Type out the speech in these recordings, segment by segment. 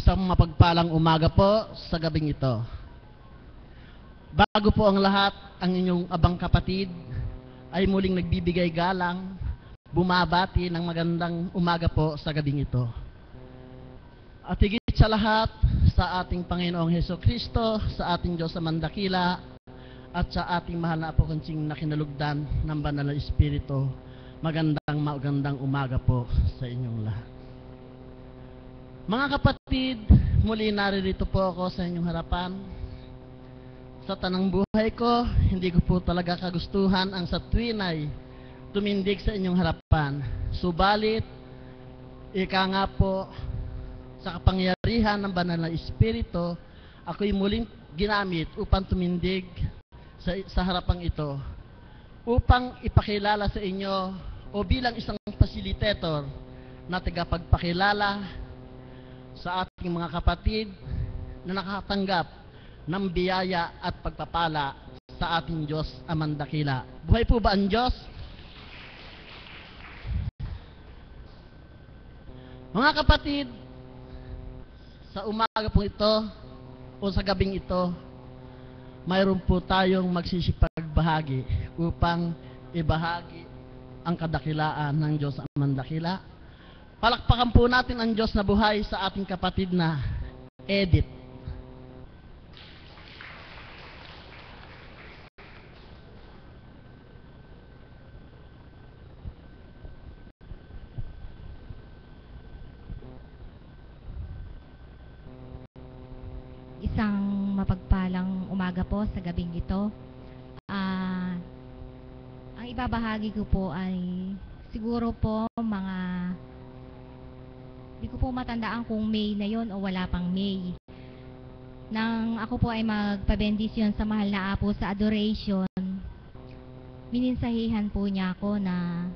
Isang mapagpalang umaga po sa gabing ito. Bago po ang lahat, ang inyong abang kapatid ay muling nagbibigay galang, bumabati ng magandang umaga po sa gabing ito. At higit sa lahat, sa ating Panginoong Hesukristo, sa ating Diyos sa mandakila, at sa ating mahal na Apo Kansing na kinalugdan ng Banal na Espiritu, magandang umaga po sa inyong lahat. Mga kapatid, muli naririto po ako sa inyong harapan. Sa tanang buhay ko, hindi ko po talaga kagustuhan ang sa tuwin ay tumindig sa inyong harapan. Subalit, ika nga po, sa kapangyarihan ng Banal na Espiritu, ako'y muling ginamit upang tumindig sa harapang ito, upang ipakilala sa inyo o bilang isang facilitator na tagapagpakilala sa ating mga kapatid na nakatanggap ng biyaya at pagpapala sa ating Diyos Amang Dakila. Buhay po ba ang Diyos? Mga kapatid, sa umaga po ito o sa gabing ito, mayroon po tayong magsisipagbahagi upang ibahagi ang kadakilaan ng Diyos Amang Dakila. Palakpakan po natin ang Diyos na buhay sa ating kapatid na Edith. Isang mapagpalang umaga po sa gabing ito. Ang ibabahagi ko po ay siguro po hindi ko po matandaan kung May na yon o wala pang May. Nang ako po ay magpabendisyon sa mahal na Apo sa adoration, mininsahihan po niya ako na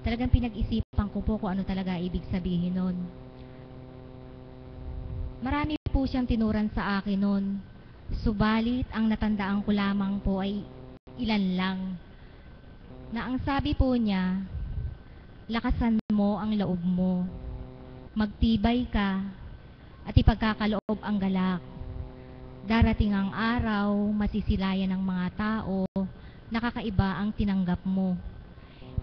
talagang pinag-isipan ko po kung ano talaga ibig sabihin nun. Marami po siyang tinuran sa akin nun. Subalit, ang natandaan ko lamang po ay ilan lang. Na ang sabi po niya, lakasan mo ang loob mo. Magtibay ka at ipagkakaloob ang galak. Darating ang araw, masisilayan ng mga tao, nakakaiba ang tinanggap mo.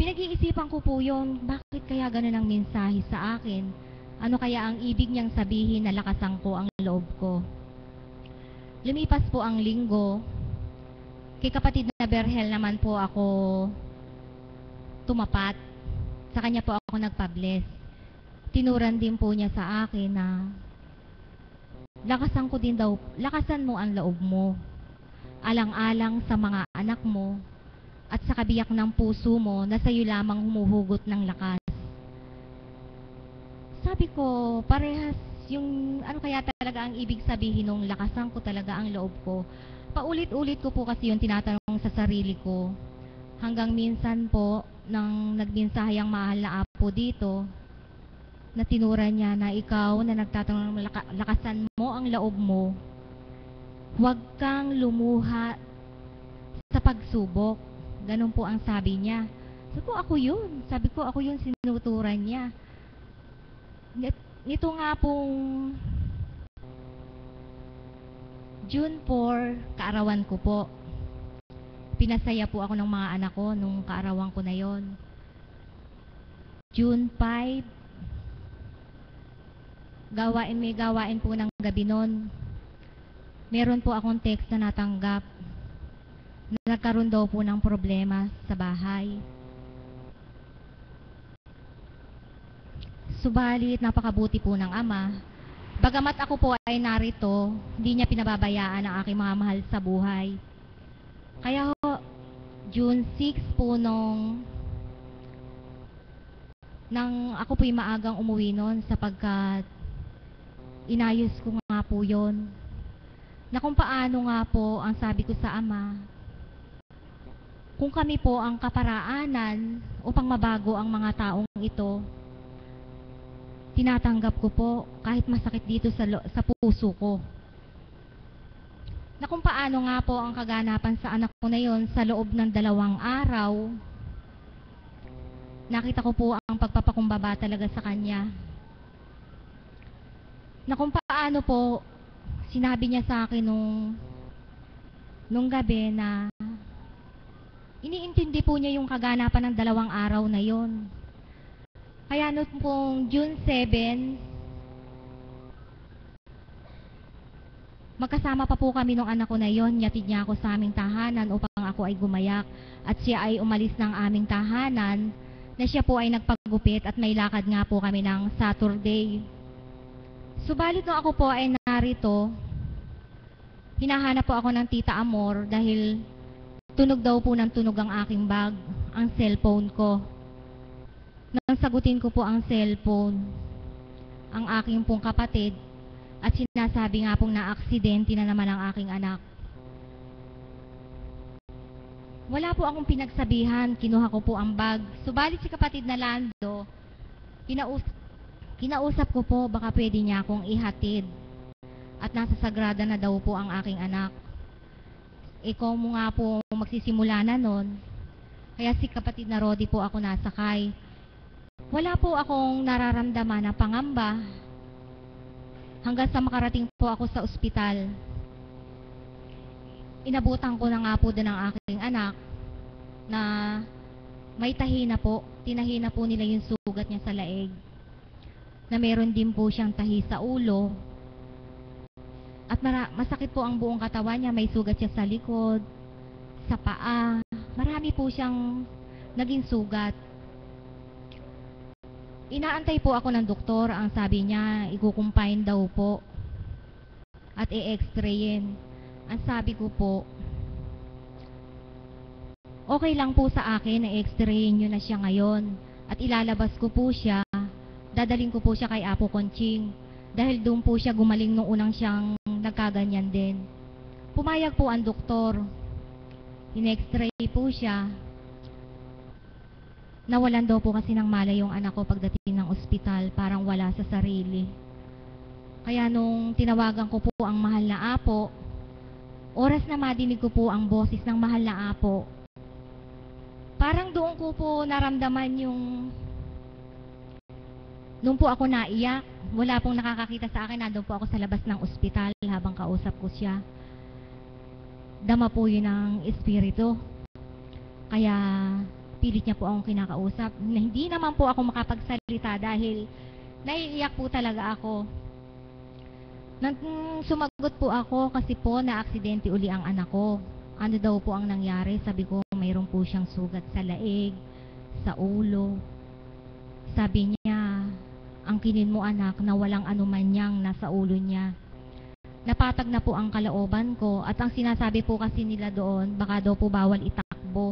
Pinag-iisipan ko po yun, bakit kaya ganun ang mensahe sa akin? Ano kaya ang ibig niyang sabihin na lakasan ko ang loob ko? Lumipas po ang linggo, kay kapatid na Berhel naman po ako tumapat. Sa kanya po ako nagpa-bless. Tinuran din po niya sa akin na lakasan mo ang loob mo. Alang-alang sa mga anak mo at sa kabiyak ng puso mo na sa iyo lamang humuhugot ng lakas. Sabi ko, parehas yung ano kaya talaga ang ibig sabihin nung lakasan ko talaga ang loob ko. Paulit-ulit ko po kasi yung tinatanong sa sarili ko. Hanggang minsan po, nang nagmensahe ang mahal na Apo dito, na tinuran niya na ikaw na nagtatanong lakasan mo ang loob mo, huwag kang lumuha sa pagsubok. Ganun po ang sabi niya. Sabi ko ako yun sinuturan niya. Nito nga pong June 4, kaarawan ko po. Pinasaya po ako ng mga anak ko nung kaarawan ko na yon. June 5, may gawain po ng gabi nun. Meron po akong text na natanggap na nagkaroon daw po ng problema sa bahay. Subalit, napakabuti po ng Ama. Bagamat ako po ay narito, hindi niya pinababayaan ang aking mga mahal sa buhay. Kaya ho, June 6 po nang ako po'y maagang umuwi nun sapagkat inayos ko nga po yun. Na kung paano nga po ang sabi ko sa Ama, kung kami po ang kaparaanan upang mabago ang mga taong ito, tinatanggap ko po kahit masakit dito sa puso ko. Na kung paano nga po ang kaganapan sa anak ko na yon sa loob ng 2 araw, nakita ko po ang pagpapakumbaba talaga sa kanya. na kung paano po sinabi niya sa akin nung gabi na iniintindi po niya yung kaganapan ng 2 araw na yon. Kaya noong pong June 7, magkasama pa po kami nung anak ko na yon. Yatid niya ako sa aming tahanan upang ako ay gumayak. At siya ay umalis ng aming tahanan na siya po ay nagpagupit at may lakad nga po kami ng Saturday. Subalit nung ako po ay narito, hinahanap po ako ng Tita Amor dahil tunog daw po ng tunog ang aking bag, ang cellphone ko. Nang sagutin ko po ang cellphone, ang aking pong kapatid, at sinasabi nga pong na-aksidente na naman ang aking anak. Wala po akong pinagsabihan, kinuha ko po ang bag. Subalit si kapatid na Lando, kinausap ko po baka pwede niya akong ihatid. At nasa Sagrada na daw po ang aking anak. Ikaw mo nga po magsisimula na nun. Kaya si kapatid na Rodi po ako nasakay. Wala po akong nararamdaman na pangamba hanggang sa makarating po ako sa ospital. Inabutan ko na nga po din ang aking anak na may tahi na po. Tinahi na po nila yung sugat niya sa leeg. Na meron din po siyang tahi sa ulo. At masakit po ang buong katawan niya. May sugat siya sa likod, sa paa. Marami po siyang naging sugat. Inaantay po ako ng doktor. Ang sabi niya, ikukumpine daw po at i-x-rayin. Ang sabi ko po, okay lang po sa akin na x-rayin nyo na siya ngayon. At ilalabas ko po siya, dadaling ko po siya kay Apo Conching. Dahil doon po siya gumaling nung unang siyang nagkaganyan din. Pumayag po ang doktor. In-x-ray po siya. Nawalan daw po kasi ng malay yung anak ko pagdating ng ospital, parang wala sa sarili. Kaya nung tinawagan ko po ang mahal na Apo, oras na madinig ko po ang boses ng mahal na Apo, parang doon ko po naramdaman yung nung po ako naiyak. Wala pong nakakakita sa akin, nandun po ako sa labas ng ospital habang kausap ko siya. Dama po yun ng espiritu. Kaya pilit niya po akong kinakausap. Hindi naman po ako makapagsalita dahil naiiyak po talaga ako. Nang sumagot po ako kasi po na-aksidente uli ang anak ko. Ano daw po ang nangyari? Sabi ko, mayroon po siyang sugat sa leeg, sa ulo. Sabi niya, angkinin mo anak na walang anuman niyang nasa ulo niya. Napatag na po ang kalooban ko at ang sinasabi po kasi nila doon, baka daw po bawal itakbo.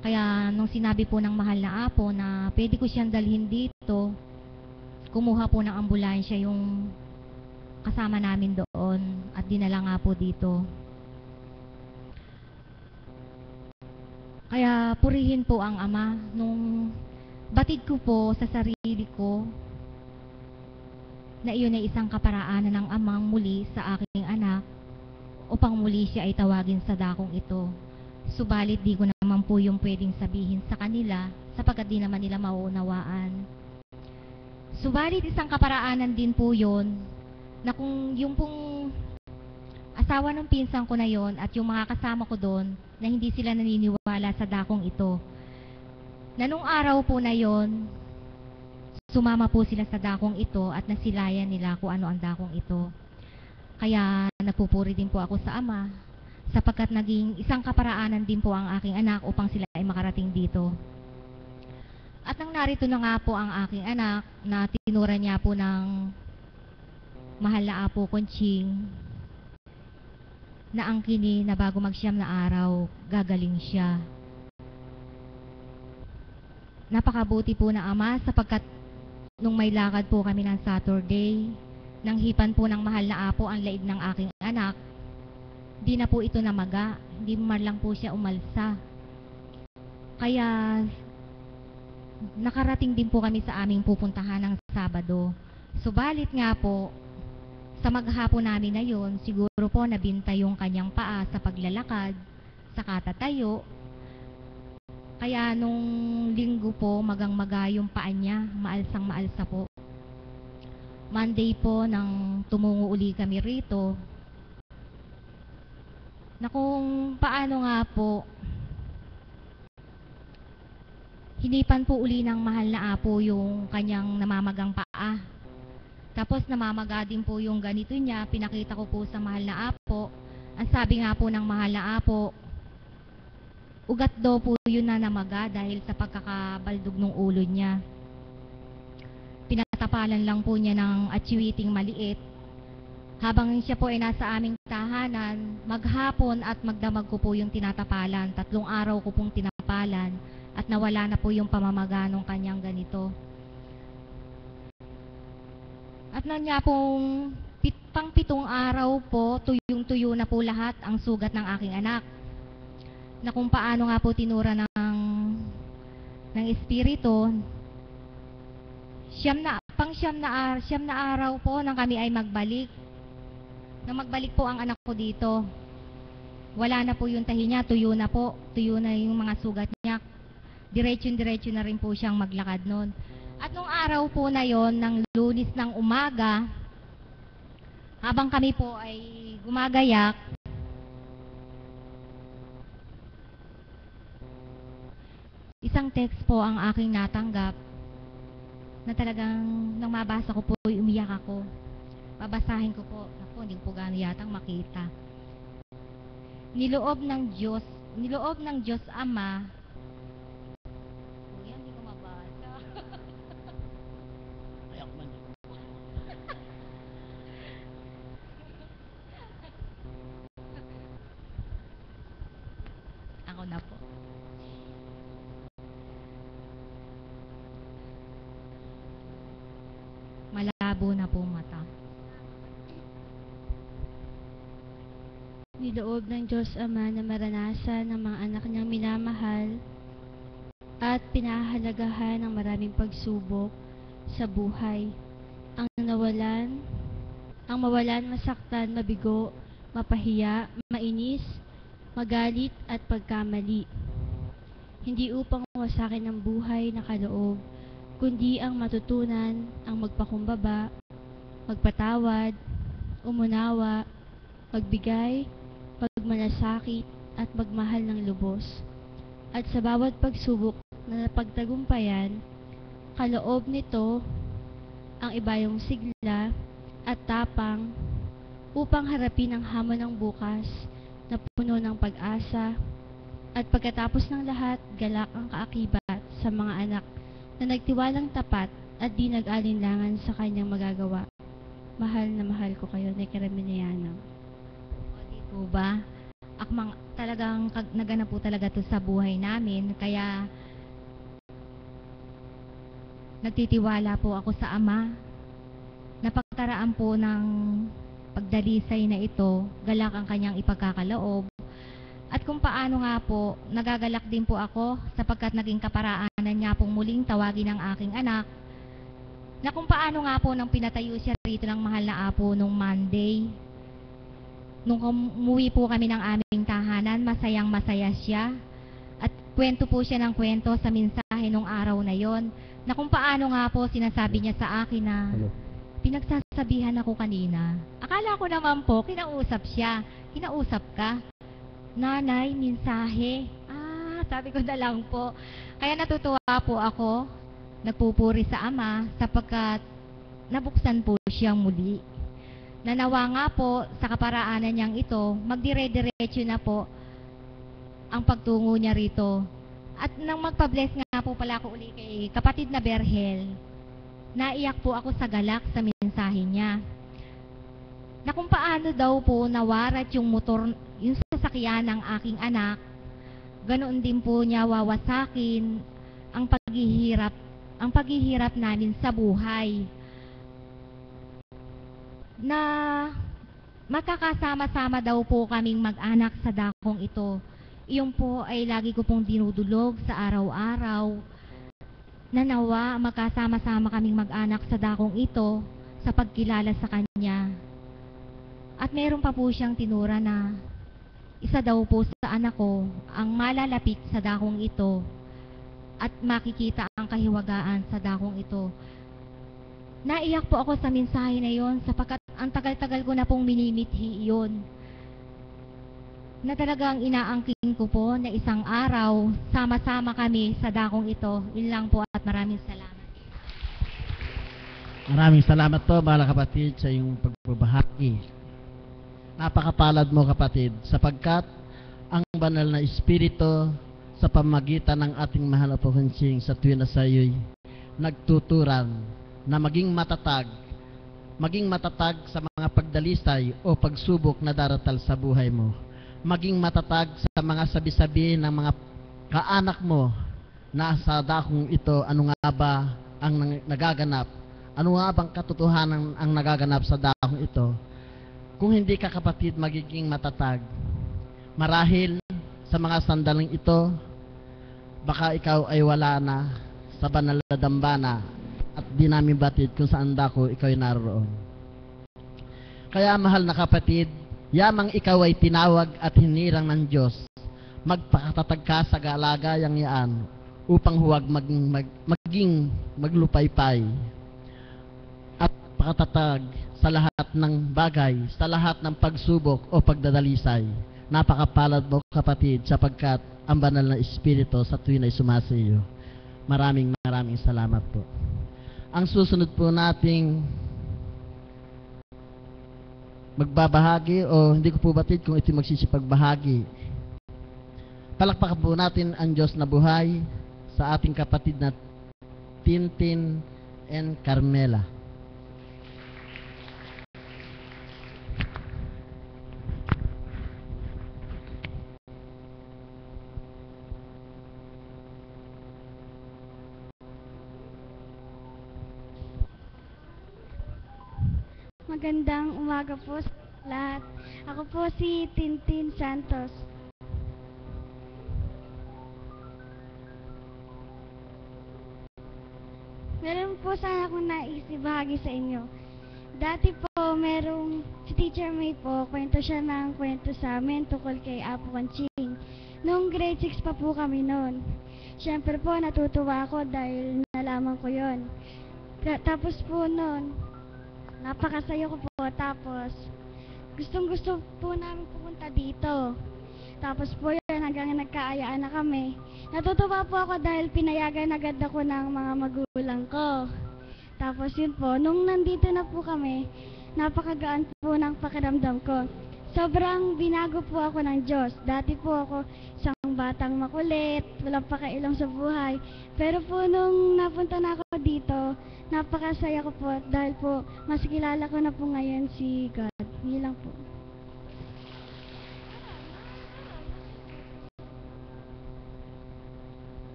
Kaya nung sinabi po ng mahal na Apo na pwede ko siyang dalhin dito, kumuha po ng ambulansya yung kasama namin doon at dinala nga po dito. Kaya purihin po ang Ama. Nung batid ko po sa sarili ko na iyon ay isang kaparaanan ng Amang muli sa aking anak upang muli siya ay tawagin sa dakong ito. Subalit di ko naman po yung pwedeng sabihin sa kanila sapagkat di naman nila mauunawaan. Subalit isang kaparaanan din po yon na kung yung pong asawa ng pinsan ko na yon at yung mga kasama ko doon na hindi sila naniniwala sa dakong ito. Na nung araw po na yon, sumama po sila sa dakong ito at nasilayan nila kung ano ang dakong ito. Kaya nagpupuri din po ako sa Ama sapagkat naging isang kaparaanan din po ang aking anak upang sila ay makarating dito. At nang narito na nga po ang aking anak na tinura niya po ng mahal na Apo Conching na angkinin na bago magsyam na araw, gagaling siya. Napakabuti po na Ama sapagkat nung may lakad po kami ng Saturday, nang hipan po ng mahal na Apo ang laig ng aking anak, di na po ito namaga, hindi man lang po siya umalsa. Kaya nakarating din po kami sa aming pupuntahan ng Sabado. Subalit nga po, sa maghapon namin na yun, siguro po nabinta yung kanyang paa sa paglalakad, sa katatayo. Kaya nung linggo po, magang-maga yung paa niya, maalsang maalsa po. Monday po nang tumungo uli kami rito, na kung paano nga po hinipan po uli ng mahal na apo yung kanyang namamagang paa. Tapos namamaga din po yung ganito niya, pinakita ko po sa mahal na apo. Ang sabi nga po ng mahal na apo, ugat daw po yun na namaga dahil sa pagkakabaldog ng ulo niya. Pinatapalan lang po niya ng atsuiting maliit. Habang siya po ay nasa aming tahanan, maghapon at magdamag ko po yung tinatapalan. 3 araw ko pong tinapalan at nawala na po yung pamamaga ng kanyang ganito. At na nga pong pang-7 araw po, tuyong-tuyo na po lahat ang sugat ng aking anak. Na kung paano nga po tinura ng espiritu, siyam na araw po nang kami ay magbalik. Nang magbalik po ang anak ko dito, wala na po yung tahi niya, tuyo na po, tuyo na yung mga sugat niya. Diretso na rin po siyang maglakad nun. At nung araw po na yon, ng Lunes ng umaga, habang kami po ay gumagayak, isang text po ang aking natanggap na talagang nang mabasa ko po, umiyak ako. Babasahin ko po. Ako, hindi ko po gano'n yatang makita. Niloob ng Diyos Ama. Kuya, hindi ko mabasa. Ayaw man. Ako na po. Malabo na po mata. Niloob ng Diyos Ama na maranasan ng mga anak niyang minamahal at pinahahalagahan ng maraming pagsubok sa buhay. Ang mawalan, masaktan, mabigo, mapahiya, mainis, magalit at pagkamali. Hindi upang wasakin ang buhay na kaloob, kundi ang matutunan ang magpakumbaba, magpatawad, umunawa, magbigay, magmalasakit at magmahal ng lubos. At sa bawat pagsubok na napagtagumpayan, kaloob nito ang ibayong sigla at tapang upang harapin ang hamon ng bukas na puno ng pag-asa at pagkatapos ng lahat, galak ang kaakibat sa mga anak na nagtiwalang tapat at di nag-alinlangan sa kanyang magagawa. Mahal na mahal ko kayo, Nekaraminayanang. Po ba? Talagang naganap po talaga to sa buhay namin, kaya nagtitiwala po ako sa Ama na pagkaraan po ng pagdalisay na ito, galak ang kanyang ipagkakaloob. At kung paano nga po, nagagalak din po ako sapagkat naging kaparaanan niya pong muling tawagin ang aking anak, na kung paano nga po nang pinatayo siya rito ng mahal na apo nung Monday. Nung umuwi po kami ng aming tahanan, masayang masaya siya. At kwento po siya ng kwento sa mensahe nung araw na yon, na kung paano nga po sinasabi niya sa akin na pinagsasabihan ako kanina. Akala ko naman po, kinausap siya. Kinausap ka? Nanay, mensahe. Sabi ko na lang po. Kaya natutuwa po ako, nagpupuri sa Ama sapagkat nabuksan po siyang muli. Nanawa nga po sa kaparaanan niyang ito, magdire-diretso na po ang pagtungo niya rito. At nang magpa-bless nga po pala ako uli kay kapatid na Berhel, naiyak po ako sa galak sa mensahe niya. Na kung paano daw po nawarat yung motor, yung sasakyan ng aking anak, ganoon din po niya wawasakin ang paghihirap namin sa buhay. Na makakasama-sama daw po kaming mag-anak sa dakong ito. Iyon po ay lagi ko pong dinudulog sa araw-araw. Na nawa magkasama-sama kaming mag-anak sa dakong ito sa pagkilala sa Kanya. At meron pa po siyang tinura na isa daw po sa anak ko ang malalapit sa dakong ito at makikita ang kahiwagaan sa dakong ito. Naiyak po ako sa mensahe na yon sapagkat ang tagal-tagal ko na pong minimithi yon. Na talagang inaangkin ko po na isang araw, sama-sama kami sa dakong ito. Yun lang po at maraming salamat. Maraming salamat po, mga kapatid, sa iyong pagbabahagi. Napakapalad mo, kapatid, sapagkat ang banal na Espiritu sa pamagitan ng ating mahal na Panginoon sa tuwin na sa iyo'y nagtuturan na maging matatag sa mga pagdalisay o pagsubok na daratal sa buhay mo. Maging matatag sa mga sabi-sabi ng mga kaanak mo na sa dakong ito, ano nga ba ang nagaganap? Ano nga bang katotohanan ang nagaganap sa dakong ito? Kung hindi ka, kapatid, magiging matatag, marahil sa mga sandaling ito, baka ikaw ay wala na sa banal na dambana at di namin batid kung saan dako ikaw ay naroon. Kaya, mahal na kapatid, yamang ikaw ay tinawag at hinirang ng Diyos, magpakatatag ka sa galagayang yaan upang huwag maging maglupaypay at pakatatag sa lahat ng bagay, sa lahat ng pagsubok o pagdadalisay. Napakapalad mo, kapatid, sapagkat ang banal na Espiritu sa tuwin ay sumasiyo. Maraming salamat po. Ang susunod po nating magbabahagi, o hindi ko po batid kung ito magsisipagbahagi. Palakpakan po natin ang Diyos na buhay sa ating kapatid na Tintin and Carmela. Magandang umaga po sa lahat. Ako po si Tintin Santos. Meron po sana akong naisibahagi sa inyo. Dati po, si Teacher May po, kwento siya ng kwento sa amin tungkol kay Apo Wanching. Noong grade 6 pa po kami noon. Siyempre po, natutuwa ako dahil nalaman ko yon. Tapos po noon, napakasaya ko po. Tapos, gustong-gusto po namin pumunta dito. Tapos po yun, hanggang nagkaayaan na kami. Natutuwa po ako dahil pinayagan agad ako ng mga magulang ko. Tapos yun po, nung nandito na po kami, napakagaan po ng pakiramdam ko. Sobrang binago po ako ng Diyos. Dati po ako isang batang makulit, walang pakailam sa buhay. Pero po nung napunta na ako dito, napakasaya ko po dahil po mas kilala ko na po ngayon si God. Yun lang po.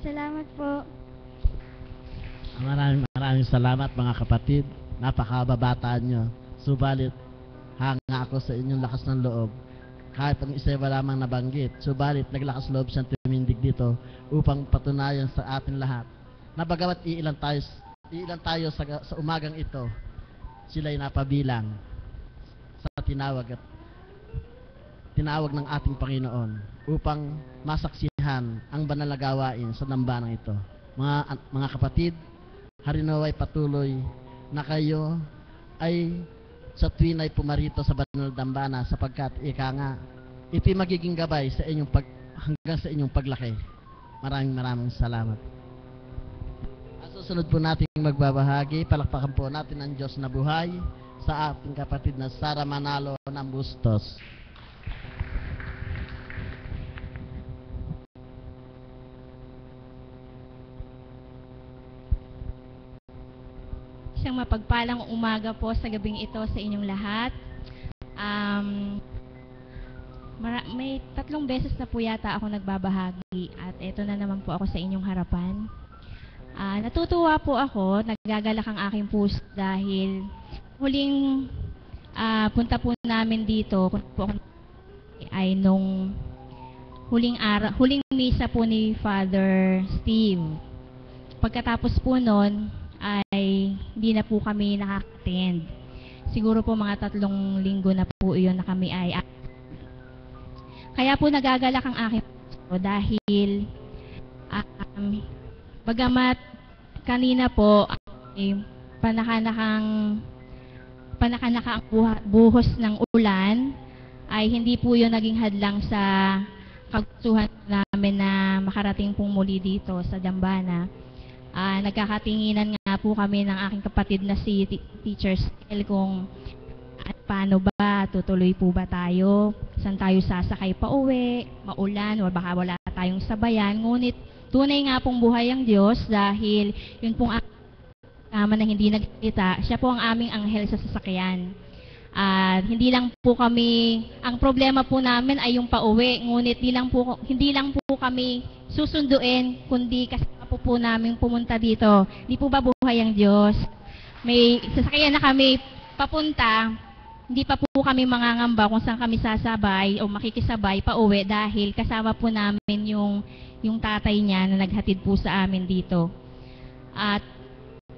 Salamat po. Maraming salamat, mga kapatid. Napakababata nyo. Subalit, hanga ako sa inyong lakas ng loob. Kahit ang isa wala lamang nabanggit. Subalit, naglakas loob siyang tumindig dito upang patunayan sa atin lahat na bagamat iilan tayo sa umagang ito, sila'y napabilang sa tinawag ng ating Panginoon upang masaksihan ang banal na gawain sa dambanang ito. Mga kapatid, harinaway patuloy na kayo ay sa tuwin ay pumarito sa banal na dambana sapagkat ika nga, ito'y magiging gabay sa hanggang sa inyong paglaki. Maraming salamat. At susunod po natin magbabahagi, palakpakan po natin ang Diyos na buhay sa ating kapatid na Sara Manalo ng Bustos. Isang mapagpalang umaga po sa gabing ito sa inyong lahat. May 3 beses na po yata ako nagbabahagi at ito na naman po ako sa inyong harapan. Natutuwa po ako, nagagalak ang aking puso dahil huling punta po namin dito ay nung huling misa po ni Father Steve. Pagkatapos po nun, ay hindi na po kami nakaka-attend. Siguro po mga 3 linggo na po iyon na kami ay kaya po nagagalak ang aking puso dahil Bagamat kanina po ay panakanakang buhos ng ulan, ay hindi po yun naging hadlang sa kagustuhan namin na makarating pong muli dito sa Dambana. Nagkakatinginan nga po kami ng aking kapatid na si Teacher Stel kung paano ba, tutuloy po ba tayo, saan tayo sasakay pa uwi, maulan o baka wala tayong sabayan. Ngunit tunay nga pong buhay ang Diyos dahil yun pong kama na hindi nagsalita, siya po ang aming anghel sa sasakyan. At hindi lang po kami, ang problema po namin ay yung pauwi, ngunit hindi lang po kami susunduin, kundi kasama po namin pumunta dito. Di po ba buhay ang Diyos? May sasakyan na kami papunta, hindi pa po kami mangangamba kung saan kami sasabay o makikisabay pauwi dahil kasama po namin yung tatay niya na naghatid po sa amin dito. At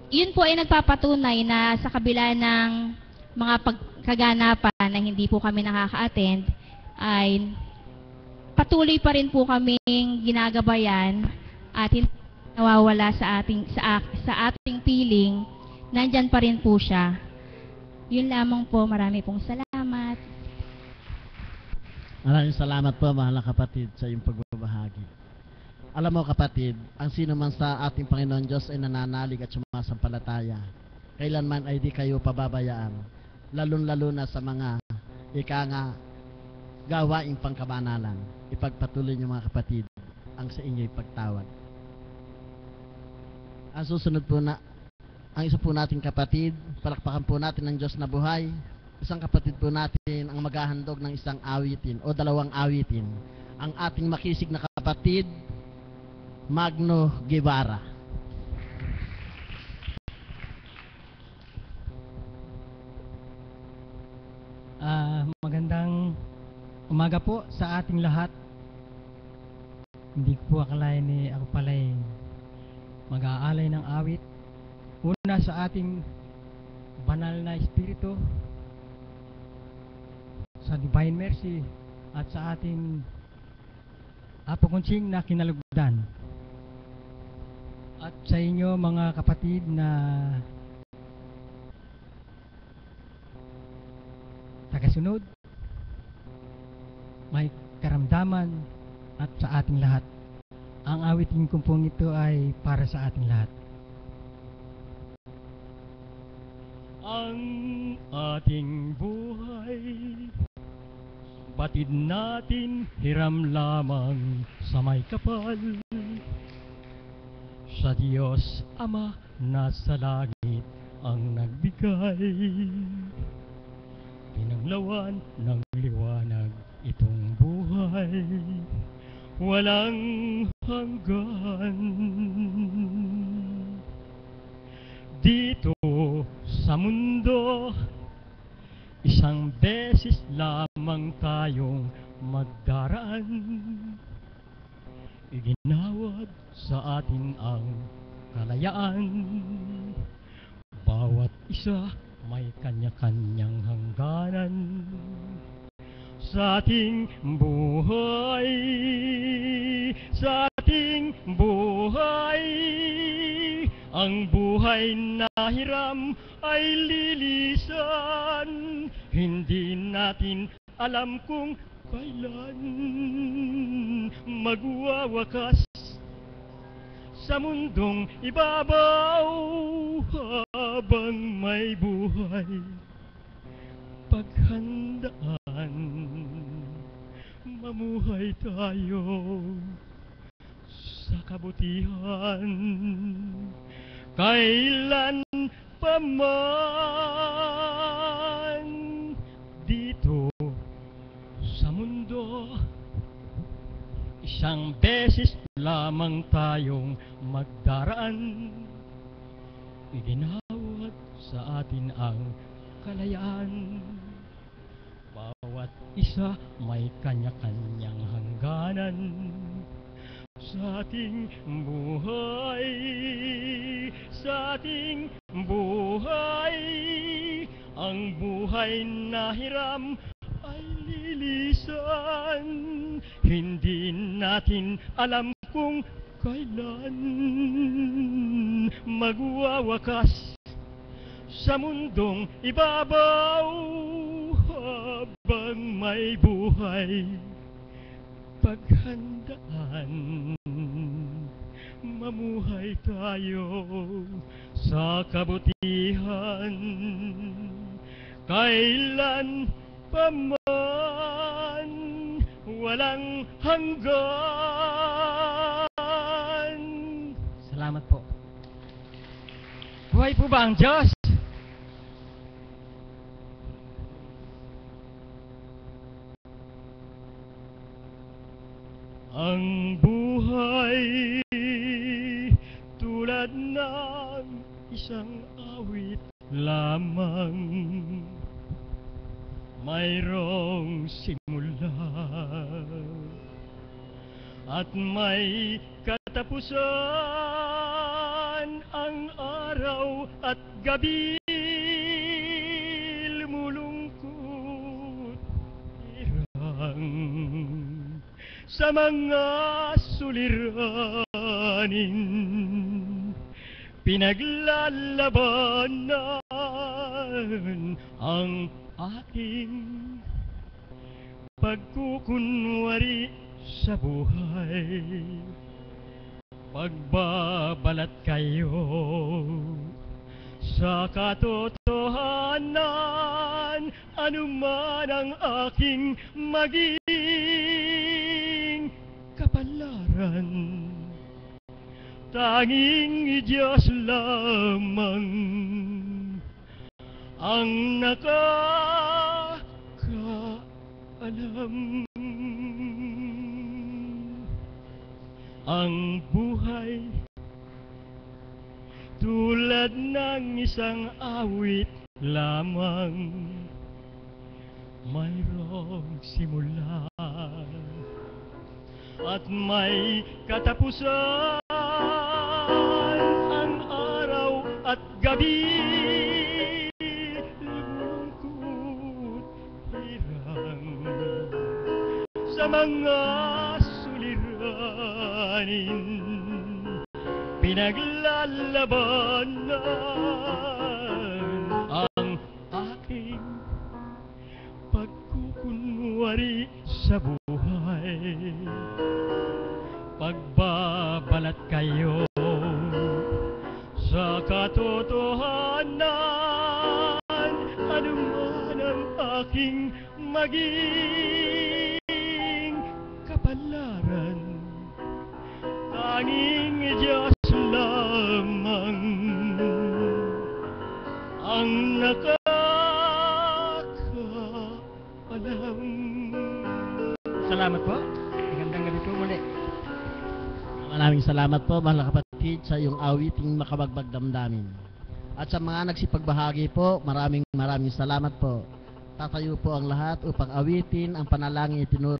yun po ay nagpapatunay na sa kabila ng mga pagkaganapan na hindi po kami nakaka-attend, ay patuloy pa rin po kaming ginagabayan at hindi nawawala sa ating piling, nandyan pa rin po siya. Yun lamang po, marami pong salamat. Maraming salamat po, mahal na kapatid, sa iyong pagbabahagi. Alam mo kapatid, ang sino man sa ating Panginoon Diyos ay nananalig at sumasampalataya. Kailanman ay di kayo pababayaan, lalong-lalo na sa mga gawaing pangkabanalan. Ipagpatuloy niyo mga kapatid ang sa inyo'y pagtawad. Ang susunod po na, ang isa po nating kapatid, palakpakan po natin ang Diyos na buhay. Isang kapatid po natin ang maghahandog ng isang awitin o dalawang awitin. Ang ating makisig na kapatid, Magno Guevara. Magandang umaga po sa ating lahat. Hindi ko po akalain ako pala'y mag-aalay ng awit. Una sa ating banal na espiritu, sa Divine Mercy, at sa ating apakunsing na kinalugdan. At sa inyo mga kapatid na tagasunod, may karamdaman, at sa ating lahat. Ang awitin kong pong ito ay para sa ating lahat. Ang ating buhay, batid natin, hiram lamang sa may kapal. Sa Diyos Ama na sa langit ang nagbigay, pinanglawan ng liwanag itong buhay, walang hanggan. Dito sa mundo, isang beses lamang tayong magdaraan. Iginawad sa atin ang kalayaan. Bawat isa may kanya-kanyang hangganan. Sa ating buhay, sa ating buhay, ang buhay na hiram ay lilisan. Hindi natin alam kung kailan magwawakas sa mundong ibabaw. Habang may buhay, paghandaan, mamuhay tayo sa kabutihan. Kailan pa man dito sa mundo, isang beses lamang tayong magdaraan. Iginawad sa atin ang kalayaan. Bawat isa may kanya-kanyang hangganan. Sa ating buhay, sa ating buhay, ang buhay na hiram ay lilisan. Hindi natin alam kung kailan magwawakas sa mundong ibabaw habang may buhay paghandaan. Mamuhay tayo sa kabutihan kailan pa man walang hanggan. Salamat po. Buhay po ba ang Diyos? Ang buhay tulad ng isang awit lamang, mayroong simula at may katapusan. Ang araw at gabi lumulungkot hirang sa mga suliranin, pinaglalabanan ang aking pagkukunwari sa buhay. Pagbabalat kayo sa katotohanan, anuman ang aking maging kapalaran, tanging Diyos lamang ang nakakaalam. Ang buhay tulad ng isang awit lamang, mayroong simula at may katapusan. Ang araw at gabi lungkot hirang sa mga suliranin, pinaglalabanan ang aking pagkukunwari sa buhay. Pagbabalat kayo sa katotohanan, anuman ang aking maging kapalaran, tanging Diyos lamang ang nakakaalam. Salamat po. Magandang gabi po muli. Maraming salamat po, mahal na kapatid, sa iyong awiting makabagbag damdamin. At sa mga nagsipagbahagi po, maraming salamat po. Tatayo po ang lahat upang awitin ang panalangin itinuro